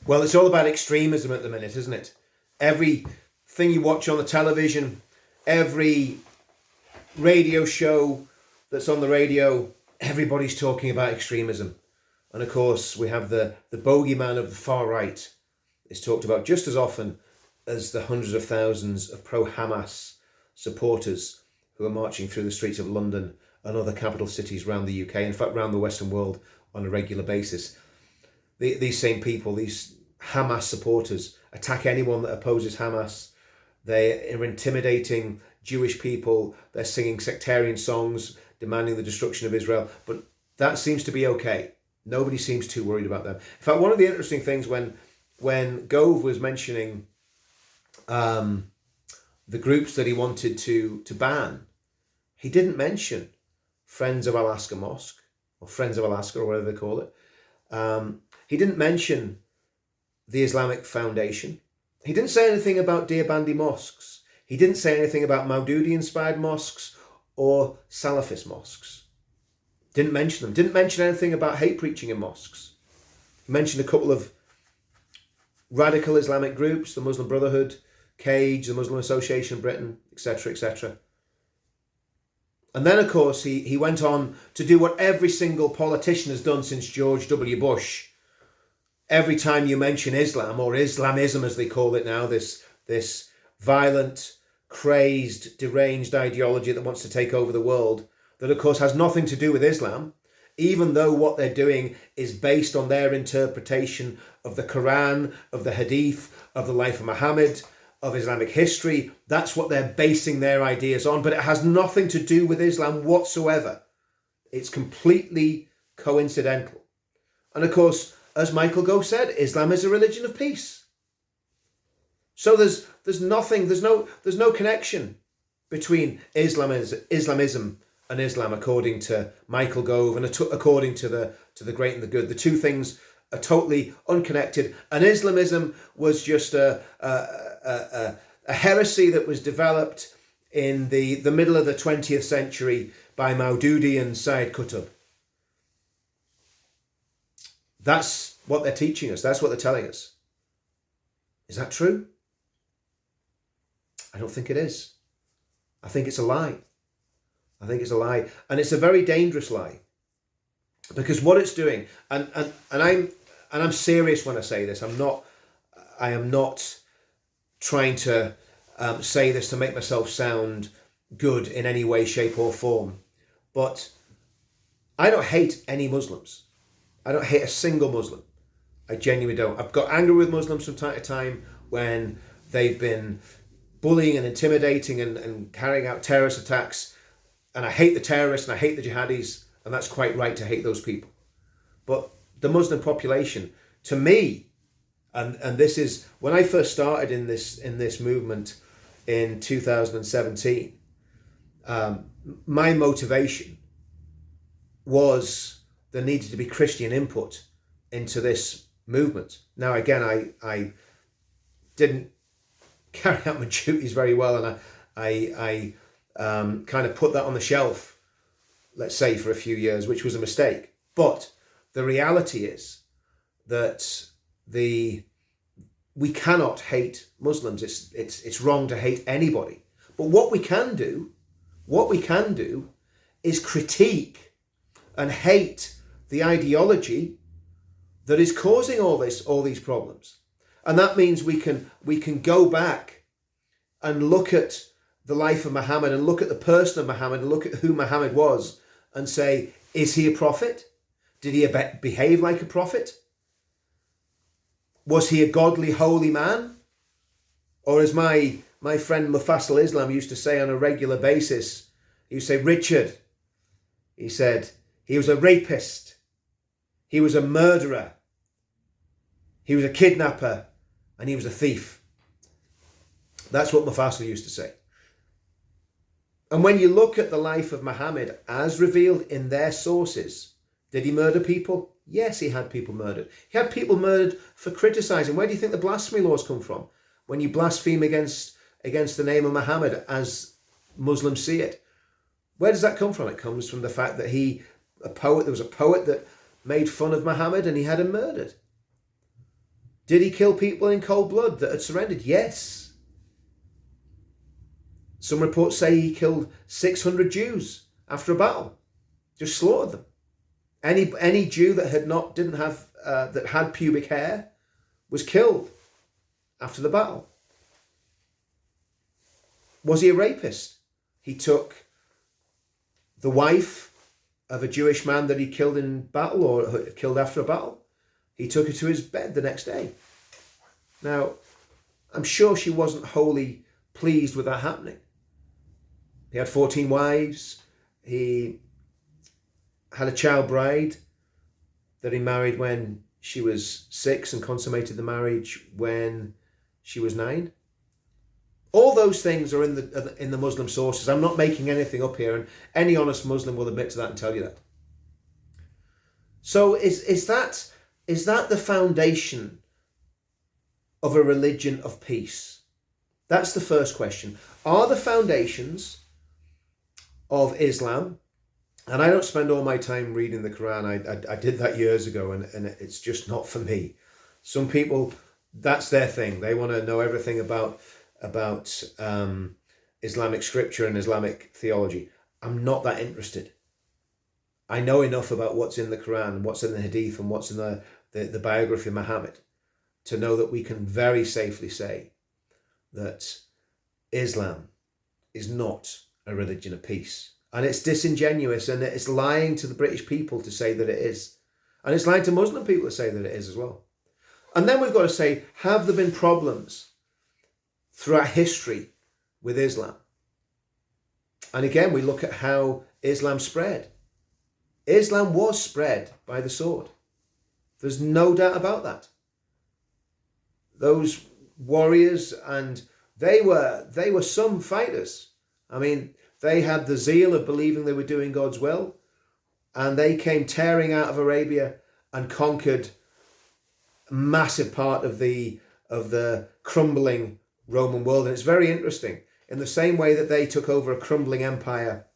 Well, it's all about extremism at the minute, isn't it? Everything you watch on the television, every radio show that's on the radio, everybody's talking about extremism. And of course, we have the bogeyman of the far right is talked about just as often as the hundreds of thousands of pro-Hamas supporters who are marching through the streets of London and other capital cities around the UK, in fact, around the Western world on a regular basis. These same people, these Hamas supporters, attack anyone that opposes Hamas. They are intimidating Jewish people. They're singing sectarian songs, demanding the destruction of Israel. But that seems to be okay. Nobody seems too worried about them. In fact, one of the interesting things when Gove was mentioning the groups that he wanted to ban, he didn't mention Friends of Alaska Mosque, or Friends of Alaska, or whatever they call it. He didn't mention the Islamic Foundation. He didn't say anything about Deobandi mosques. He didn't say anything about Maududi-inspired mosques or Salafist mosques. Didn't mention them. Didn't mention anything about hate preaching in mosques. He mentioned a couple of radical Islamic groups, the Muslim Brotherhood, Cage, the Muslim Association of Britain, etc., etc. And then, of course, he went on to do what every single politician has done since George W. Bush. Every time you mention Islam, or Islamism as they call it now, this violent, crazed, deranged ideology that wants to take over the world, that of course has nothing to do with Islam, even though what they're doing is based on their interpretation of the Quran, of the Hadith, of the life of Muhammad, of Islamic history. That's what they're basing their ideas on, but it has nothing to do with Islam whatsoever. It's completely coincidental. And of course, as Michael Gove said, Islam is a religion of peace. So there's no connection between Islamism and Islam, according to Michael Gove, and according to the great and the good. The two things are totally unconnected. And Islamism was just a heresy that was developed in the middle of the 20th century by Maududi and Sayyid Qutb. That's what they're teaching us. That's what they're telling us. Is that true? I don't think it is. I think it's a lie. I think it's a lie. And it's a very dangerous lie. Because what it's doing, and I'm serious when I say this. I am not trying to say this to make myself sound good in any way, shape or form. But I don't hate any Muslims. I don't hate a single Muslim. I genuinely don't. I've got angry with Muslims from time to time when they've been bullying and intimidating and carrying out terrorist attacks. And I hate the terrorists and I hate the jihadis. And that's quite right to hate those people. But the Muslim population, to me, and this is when I first started in this movement in 2017, my motivation was there needed to be Christian input into this movement. Now, again, I didn't carry out my duties very well, and I kind of put that on the shelf, let's say, for a few years, which was a mistake. But the reality is that we cannot hate Muslims. It's wrong to hate anybody. But what we can do is critique and hate the ideology that is causing all these problems. And that means we can go back and look at the life of Muhammad and look at the person of Muhammad and look at who Muhammad was and say, is he a prophet? Did he behave like a prophet? Was he a godly, holy man? Or as my friend Mufassal Islam used to say on a regular basis, he used to say, Richard, he said, he was a rapist, he was a murderer, he was a kidnapper, and he was a thief. That's what Mufassal used to say. And when you look at the life of Muhammad as revealed in their sources, did he murder people? Yes, he had people murdered. He had people murdered for criticising. Where do you think the blasphemy laws come from? When you blaspheme against the name of Muhammad as Muslims see it. Where does that come from? It comes from the fact that there was a poet that made fun of Muhammad and he had him murdered. Did he kill people in cold blood that had surrendered? Yes. Some reports say he killed 600 Jews after a battle. Just slaughtered them. Any Jew that that had pubic hair was killed after the battle. Was he a rapist? He took the wife of a Jewish man that he killed in battle or killed after a battle. He took her to his bed the next day. Now, I'm sure she wasn't wholly pleased with that happening. He had 14 wives. He had a child bride that he married when she was 6 and consummated the marriage when she was 9. All those things are in the Muslim sources. I'm not making anything up here, and any honest Muslim will admit to that and tell you that. So is that the foundation of a religion of peace? That's the first question. Are the foundations of Islam, and I don't spend all my time reading the Quran, I did that years ago, and it's just not for me. Some people, that's their thing. They want to know everything about Islamic scripture and Islamic theology. I'm not that interested. I know enough about what's in the Quran, what's in the Hadith, and what's in the biography of Muhammad to know that we can very safely say that Islam is not a religion of peace. And it's disingenuous, and it's lying to the British people to say that it is. And it's lying to Muslim people to say that it is as well. And then we've got to say, have there been problems throughout history with Islam? And again, we look at how Islam spread. Islam was spread by the sword. There's no doubt about that. Those warriors, and they were some fighters. I mean, they had the zeal of believing they were doing God's will, and they came tearing out of Arabia and conquered a massive part of the crumbling Roman world. And it's very interesting. In the same way that they took over a crumbling empire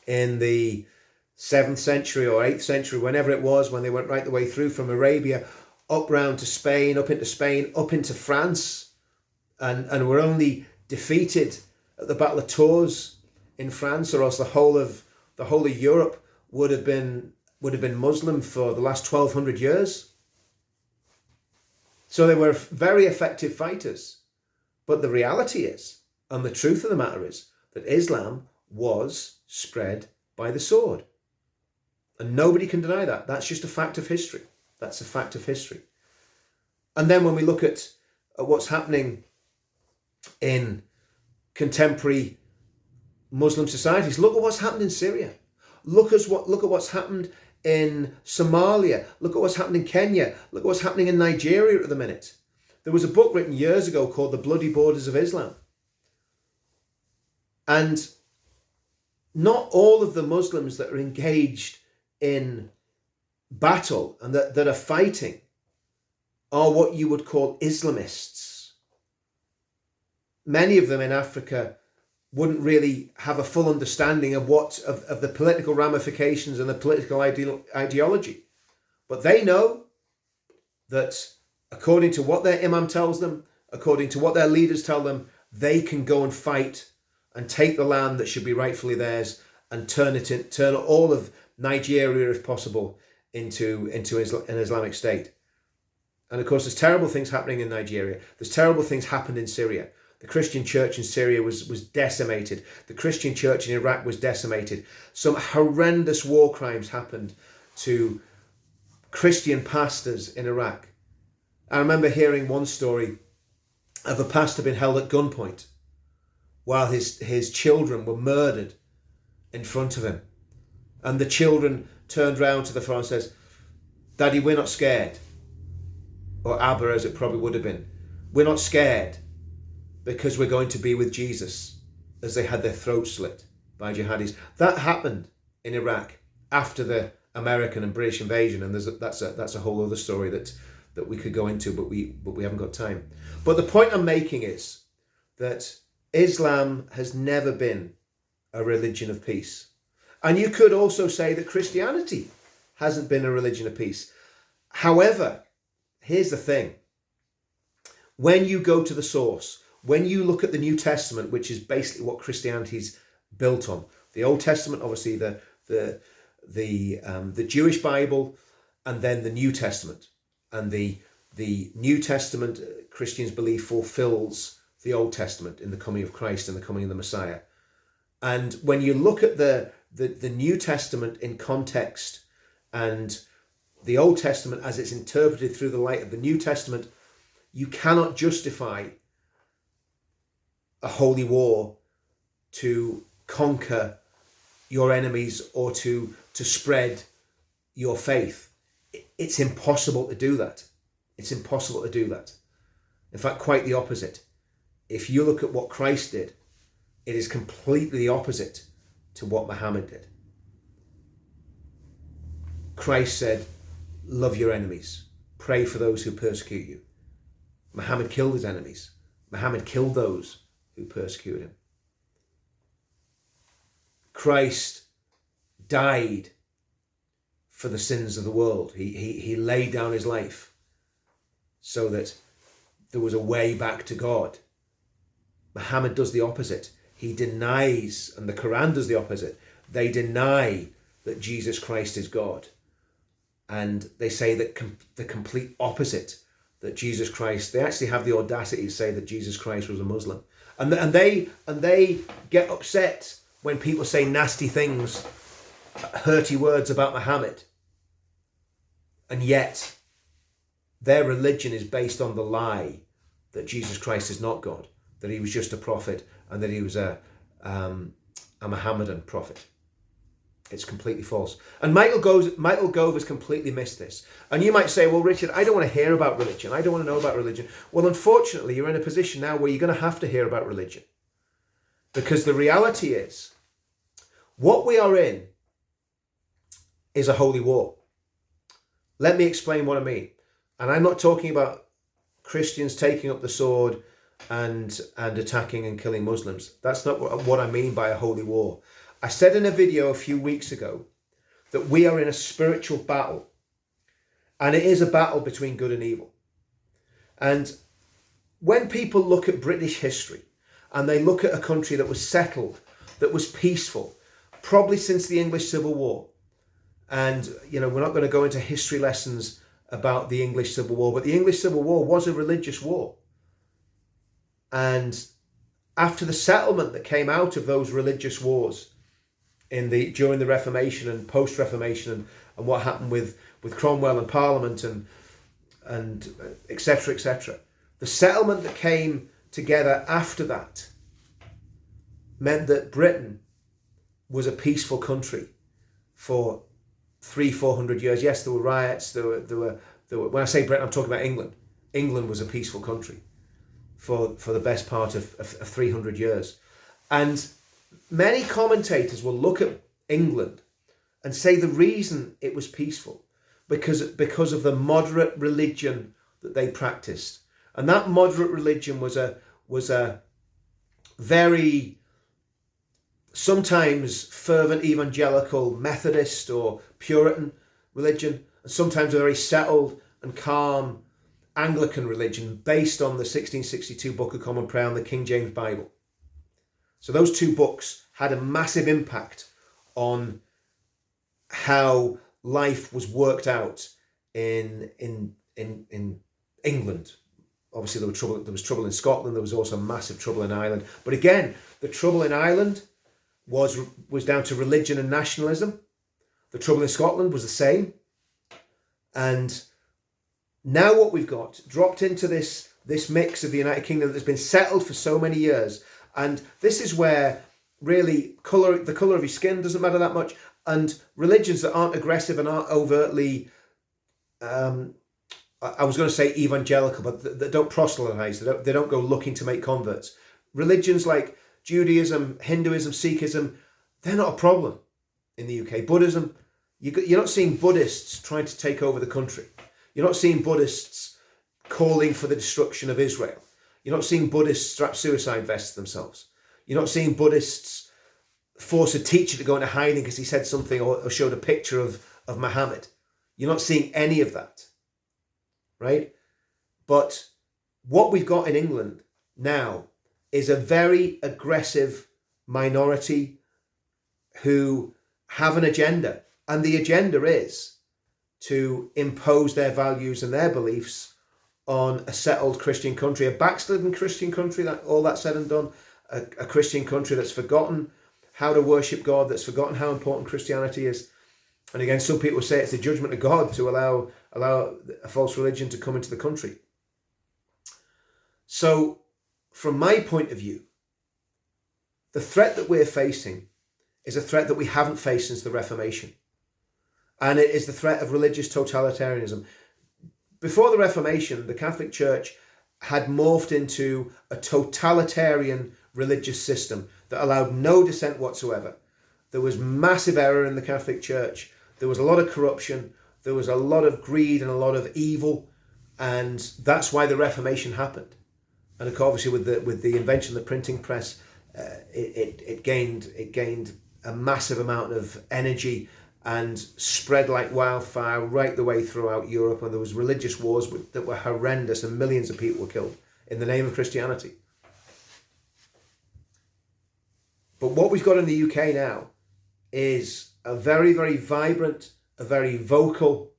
in the 7th century or 8th century, whenever it was, when they went right the way through from Arabia, up round to Spain, up into France, and were only defeated at the Battle of Tours in France, or else the whole of Europe would have been Muslim for the last 1200 years. So they were very effective fighters. But the reality is, and the truth of the matter is, that Islam was spread by the sword. And nobody can deny that. That's just a fact of history. That's a fact of history. And then when we look at what's happening in contemporary Muslim societies, look at what's happened in Syria. Look at what's happened in Somalia. Look at what's happened in Kenya. Look at what's happening in Nigeria at the minute. There was a book written years ago called The Bloody Borders of Islam. And not all of the Muslims that are engaged in battle and that are fighting are what you would call Islamists. Many of them in Africa wouldn't really have a full understanding of of the political ramifications and the political ideology. But they know that according to what their imam tells them, according to what their leaders tell them, they can go and fight and take the land that should be rightfully theirs and turn all of Nigeria, if possible, into an Islamic state. And of course, there's terrible things happening in Nigeria. There's terrible things happened in Syria. The Christian church in Syria was decimated. The Christian church in Iraq was decimated. Some horrendous war crimes happened to Christian pastors in Iraq. I remember hearing one story of a pastor being held at gunpoint while his children were murdered in front of him. And the children turned round to the father and says, "Daddy, we're not scared." Or Abba, as it probably would have been. "We're not scared because we're going to be with Jesus," as they had their throats slit by jihadis. That happened in Iraq after the American and British invasion, and that's a whole other story that we could go into, but we haven't got time. But the point I'm making is that Islam has never been a religion of peace. And you could also say that Christianity hasn't been a religion of peace. However, here's the thing. When you go to the source, when you look at the New Testament, which is basically what Christianity's built on, the Old Testament, obviously the Jewish Bible, and then the New Testament. And the New Testament, Christians believe, fulfills the Old Testament in the coming of Christ and the coming of the Messiah. And when you look at the New Testament in context and the Old Testament as it's interpreted through the light of the New Testament, you cannot justify a holy war to conquer your enemies or to spread your faith. It's impossible to do that. It's impossible to do that. In fact, quite the opposite. If you look at what Christ did, it is completely the opposite to what Muhammad did. Christ said, love your enemies. Pray for those who persecute you. Muhammad killed his enemies. Muhammad killed those who persecuted him. Christ died for the sins of the world. He laid down his life so that there was a way back to God. Muhammad does the opposite. He denies, and the Quran does the opposite. They deny that Jesus Christ is God. And they say that the complete opposite, that Jesus Christ, they actually have the audacity to say that Jesus Christ was a Muslim. And they get upset when people say nasty things, hurty words about Muhammad. And yet, their religion is based on the lie that Jesus Christ is not God, that he was just a prophet, and that he was a Mohammedan prophet. It's completely false. And Michael Gove has completely missed this. And you might say, well, Richard, I don't want to hear about religion. I don't want to know about religion. Well, unfortunately, you're in a position now where you're going to have to hear about religion. Because the reality is, what we are in is a holy war. Let me explain what I mean. And I'm not talking about Christians taking up the sword and attacking and killing Muslims. That's not what I mean by a holy war. I said in a video a few weeks ago that we are in a spiritual battle, and it is a battle between good and evil. And when people look at British history and they look at a country that was settled, that was peaceful, probably since the English Civil War, and we're not going to go into history lessons about the English Civil War, but the English Civil War was a religious war. And after the settlement that came out of those religious wars during the Reformation and post-Reformation and what happened with Cromwell and Parliament and etc., etc., the settlement that came together after that meant that Britain was a peaceful country for 300-400 years. Yes, there were riots. There were. When I say Britain, I'm talking about England. England was a peaceful country for the best part of 300 years. And many commentators will look at England and say the reason it was peaceful because of the moderate religion that they practiced. And that moderate religion was a very sometimes fervent evangelical Methodist or Puritan religion, and sometimes a very settled and calm Anglican religion based on the 1662 Book of Common Prayer and the King James Bible. So those two books had a massive impact on how life was worked out in England. Obviously there was trouble in Scotland, there was also massive trouble in Ireland. But again, the trouble in Ireland was down to religion and nationalism. The trouble in Scotland was the same. And now what we've got dropped into this mix of the United Kingdom that's been settled for so many years. And this is where really the colour of your skin doesn't matter that much. And religions that aren't aggressive and aren't overtly, I was going to say evangelical, but that don't proselytize. They don't go looking to make converts. Religions like Judaism, Hinduism, Sikhism, they're not a problem in the UK. Buddhism, you're not seeing Buddhists trying to take over the country. You're not seeing Buddhists calling for the destruction of Israel. You're not seeing Buddhists strap suicide vests to themselves. You're not seeing Buddhists force a teacher to go into hiding because he said something or showed a picture of Muhammad. You're not seeing any of that, right? But what we've got in England now is a very aggressive minority who have an agenda. And the agenda is to impose their values and their beliefs on a settled Christian country, a backslidden Christian country, that all that said and done, a Christian country that's forgotten how to worship God, that's forgotten how important Christianity is. And again, some people say it's the judgment of God to allow a false religion to come into the country. So, from my point of view, the threat that we're facing is a threat that we haven't faced since the Reformation. And it is the threat of religious totalitarianism. Before the Reformation, the Catholic Church had morphed into a totalitarian religious system that allowed no dissent whatsoever. There was massive error in the Catholic Church. There was a lot of corruption. There was a lot of greed and a lot of evil. And that's why the Reformation happened. And obviously with the invention of the printing press, it gained a massive amount of energy and spread like wildfire right the way throughout Europe. And there was religious wars that were horrendous, and millions of people were killed in the name of Christianity. But what we've got in the UK now is a very, very vibrant, a very vocal,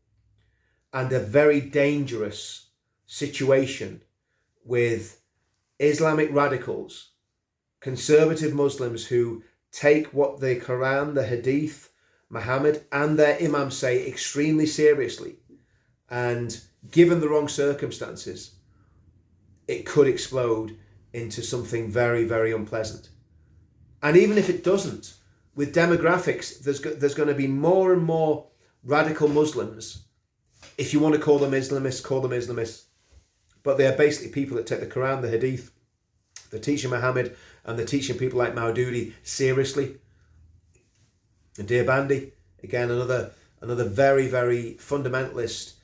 and a very dangerous situation with Islamic radicals, conservative Muslims who take what the Quran, the Hadith, Muhammad and their imams say extremely seriously. And given the wrong circumstances, it could explode into something very, very unpleasant. And even if it doesn't, with demographics, there's going to be more and more radical Muslims. If you want to call them Islamists, call them Islamists. But they are basically people that take the Quran, the Hadith, the teaching Muhammad, and the teaching people like Maududi seriously. And Deobandi, again, another very, very fundamentalist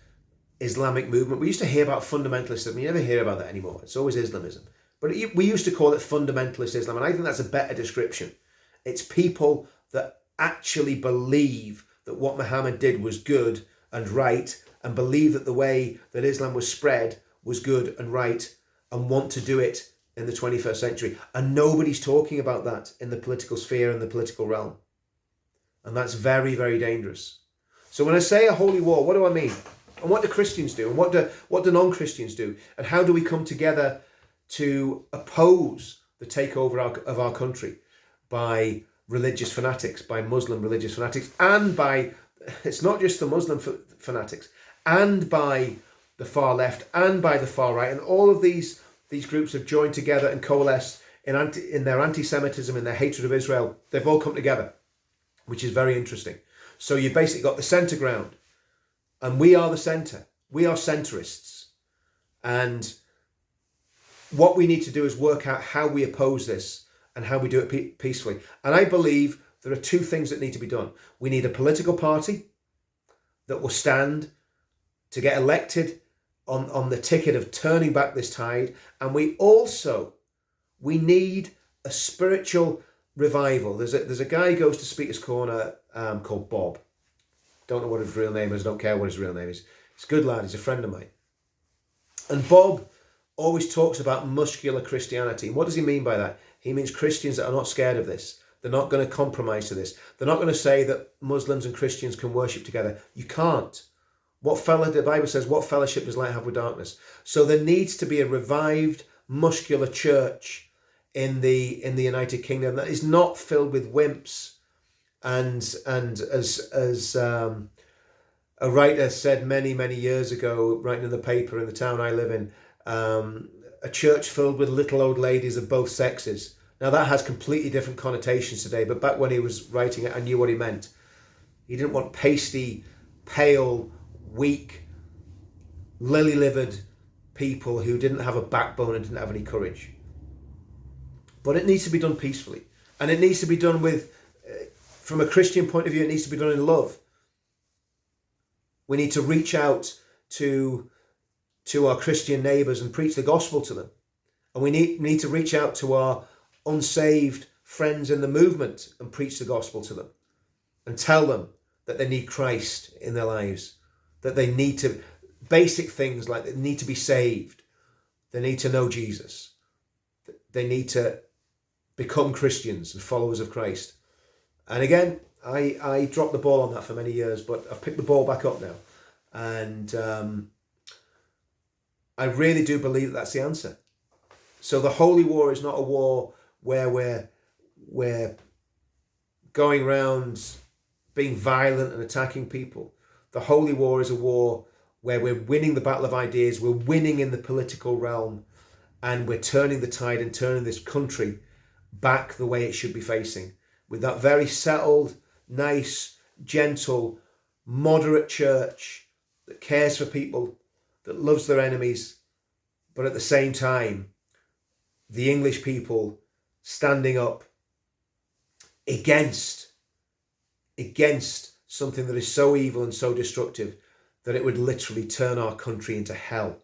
Islamic movement. We used to hear about fundamentalism. You never hear about that anymore. It's always Islamism. But we used to call it fundamentalist Islam, and I think that's a better description. It's people that actually believe that what Muhammad did was good and right, and believe that the way that Islam was spread was good and right, and want to do it in the 21st century. And nobody's talking about that in the political sphere and the political realm. And that's very, very dangerous. So when I say a holy war, what do I mean? And what do Christians do? And what do non-Christians do? And how do we come together to oppose the takeover of our country by religious fanatics, by Muslim religious fanatics, and by, it's not just the Muslim fanatics, and by the far left, and by the far right. And all of these groups have joined together and coalesced in their anti-Semitism, in their hatred of Israel. They've all come together, which is very interesting. So you've basically got the centre ground, and we are the centre. We are centrists. And what we need to do is work out how we oppose this and how we do it peacefully. And I believe there are two things that need to be done. We need a political party that will stand to get elected on the ticket of turning back this tide. And we need a spiritual revival. There's a guy who goes to Speaker's Corner called Bob. Don't know what his real name is. Don't care what his real name is. He's a good lad. He's a friend of mine. And Bob always talks about muscular Christianity. And what does he mean by that? He means Christians that are not scared of this. They're not going to compromise to this. They're not going to say that Muslims and Christians can worship together. You can't. The Bible says, what fellowship does light have with darkness? So there needs to be a revived, muscular church in the United Kingdom that is not filled with wimps and as a writer said many, many years ago, writing in the paper in the town I live in, a church filled with little old ladies of both sexes. Now that has completely different connotations today, but back when he was writing it, I knew what he meant. He didn't want pasty, pale, weak, lily-livered people who didn't have a backbone and didn't have any courage. But it needs to be done peacefully. And it needs to be done with, from a Christian point of view, it needs to be done in love. We need to reach out to our Christian neighbours and preach the gospel to them. And we need to reach out to our unsaved friends in the movement and preach the gospel to them. And tell them that they need Christ in their lives. That they need to basic things like they need to be saved, they need to know Jesus, they need to become Christians and followers of Christ. And again, I dropped the ball on that for many years, but I've picked the ball back up now. And I really do believe that that's the answer. So the holy war is not a war where we're going around being violent and attacking people. The holy war is a war where we're winning the battle of ideas, we're winning in the political realm, and we're turning the tide and turning this country back the way it should be facing, with that very settled, nice, gentle, moderate church that cares for people, that loves their enemies, but at the same time, the English people standing up against something that is so evil and so destructive that it would literally turn our country into hell.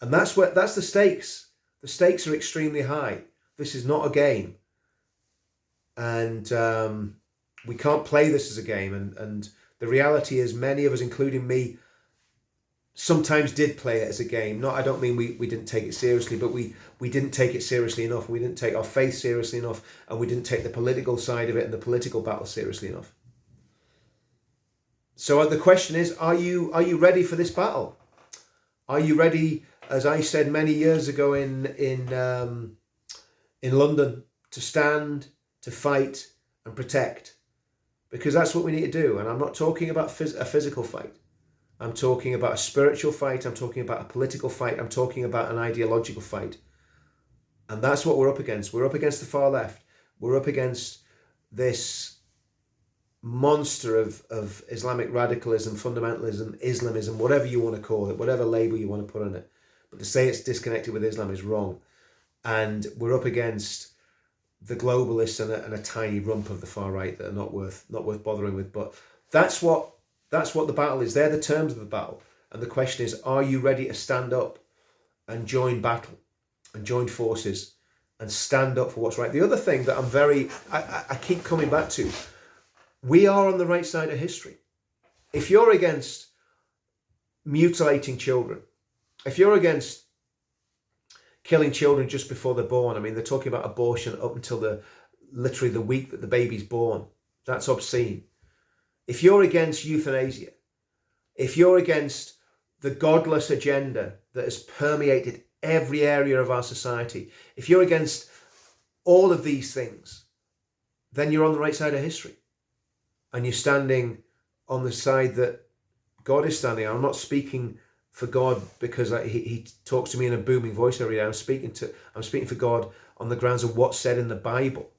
And that's the stakes. The stakes are extremely high. This is not a game. And we can't play this as a game. And the reality is many of us, including me, sometimes did play it as a game. I don't mean we didn't take it seriously, but we didn't take it seriously enough. We didn't take our faith seriously enough, and we didn't take the political side of it and the political battle seriously enough. So the question is, are you ready for this battle? Are you ready, as I said many years ago in London, to stand, to fight and protect? Because that's what we need to do. And I'm not talking about a physical fight. I'm talking about a spiritual fight. I'm talking about a political fight. I'm talking about an ideological fight. And that's what we're up against. We're up against the far left. We're up against this monster of Islamic radicalism, fundamentalism, Islamism, whatever you want to call it, whatever label you want to put on it. But to say it's disconnected with Islam is wrong. And we're up against the globalists and a tiny rump of the far right that are not worth bothering with. But that's what the battle is. They're the terms of the battle. And the question is, are you ready to stand up and join battle and join forces and stand up for what's right? The other thing that I keep coming back to, we are on the right side of history. If you're against mutilating children, if you're against killing children just before they're born, I mean, they're talking about abortion up until literally the week that the baby's born. That's obscene. If you're against euthanasia, if you're against the godless agenda that has permeated every area of our society, if you're against all of these things, then you're on the right side of history. And you're standing on the side that God is standing on. I'm not speaking for God because he talks to me in a booming voice every day. I'm speaking for God on the grounds of what's said in the Bible,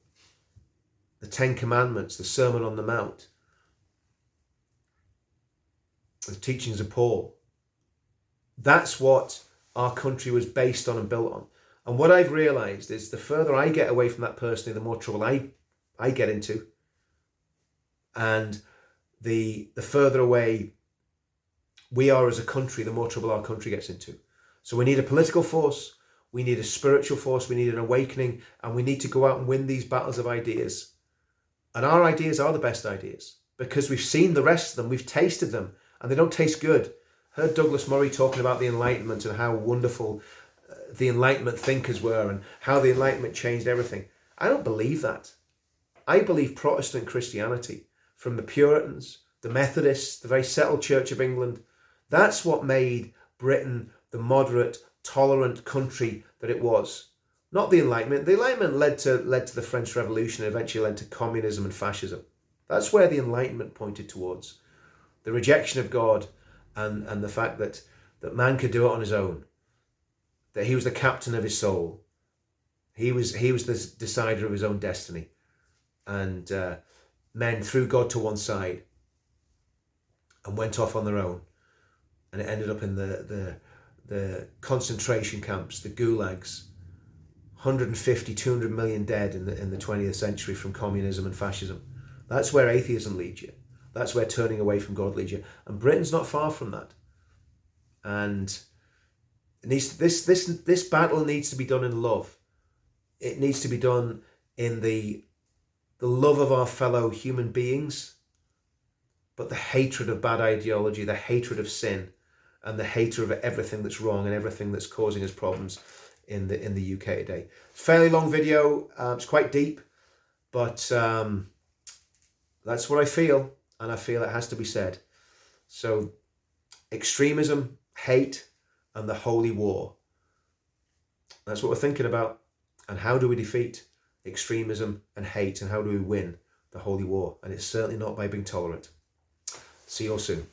the Ten Commandments, the Sermon on the Mount, the teachings of Paul. That's what our country was based on and built on. And what I've realized is the further I get away from that personally, the more trouble I get into. And the further away we are as a country, the more trouble our country gets into. So we need a political force, we need a spiritual force, we need an awakening, and we need to go out and win these battles of ideas. And our ideas are the best ideas because we've seen the rest of them, we've tasted them, and they don't taste good. Heard Douglas Murray talking about the Enlightenment and how wonderful the Enlightenment thinkers were and how the Enlightenment changed everything. I don't believe that. I believe Protestant Christianity, from the Puritans, the Methodists, the very settled Church of England, that's what made Britain the moderate, tolerant country that it was. Not the Enlightenment. The Enlightenment led to the French Revolution and eventually led to communism and fascism. That's where the Enlightenment pointed towards. The rejection of God and the fact that man could do it on his own. That he was the captain of his soul. He was the decider of his own destiny. And men threw God to one side and went off on their own. And it ended up in the concentration camps, the gulags. 150, 200 million dead in the 20th century from communism and fascism. That's where atheism leads you. That's where turning away from God leads you. And Britain's not far from that. And it needs this battle needs to be done in love. It needs to be done in the love of our fellow human beings, but the hatred of bad ideology, the hatred of sin, and the hater of everything that's wrong and everything that's causing us problems in the UK today. Fairly long video. It's quite deep, but that's what I feel, and I feel it has to be said. So extremism, hate, and the holy war. That's what we're thinking about. And how do we defeat extremism and hate, and how do we win the holy war? And it's certainly not by being tolerant. See you all soon.